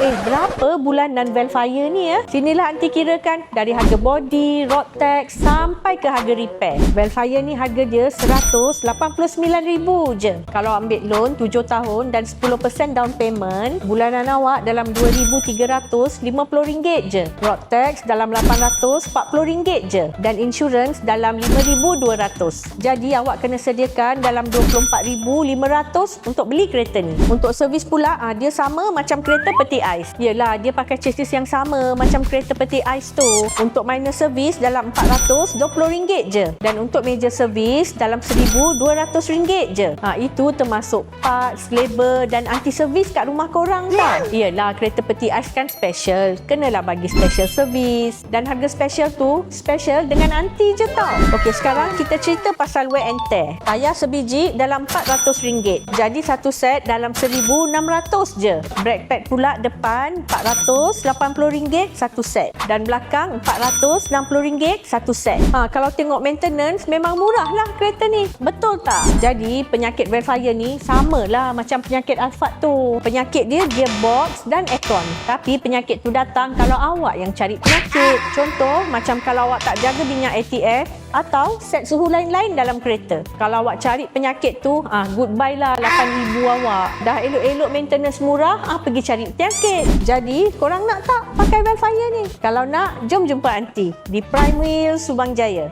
Berapa bulanan Velfire ni ya? Sinilah anti kirakan dari harga body, road tax sampai ke harga repair. Velfire ni harga dia RM189,000 je. Kalau ambil loan 7 tahun dan 10% down payment, bulanan awak dalam RM2,350 je. Road tax dalam RM840 je. Dan insurans dalam RM5,200. Jadi awak kena sediakan dalam RM24,500 untuk beli kereta ni. Untuk servis pula, dia sama macam kereta peti ais. Yelah, dia pakai chassis yang sama macam kereta peti ais tu. Untuk minor servis dalam RM420 je. Dan untuk major servis dalam RM1,200 je. Itu termasuk parts, labor dan anti servis kat rumah korang tau. Yelah, kereta peti ais kan special. Kenalah bagi special servis. Dan harga special tu, special dengan anti je tau. Okey, sekarang kita cerita pasal wear and tear. Tayar sebiji dalam RM400. Jadi satu set dalam RM1,600 je. Brake pad pula depan RM480 satu set. Dan belakang RM460 satu set. Kalau tengok maintenance, memang murah lah kereta ni. Betul tak? Jadi penyakit Velfire ni samalah macam penyakit Alphard tu. Penyakit dia gearbox dan aircon. Tapi penyakit tu datang kalau awak yang cari penyakit. Contoh, macam kalau awak tak jaga minyak ATF atau set suhu lain-lain dalam kereta. Kalau awak cari penyakit tu, goodbye lah RM8,000 awak. Dah elok-elok maintenance murah, pergi cari penyakit. Jadi, korang nak tak pakai Velfire ni? Kalau nak, jom jumpa Aunty di Prime Wheel Subang Jaya.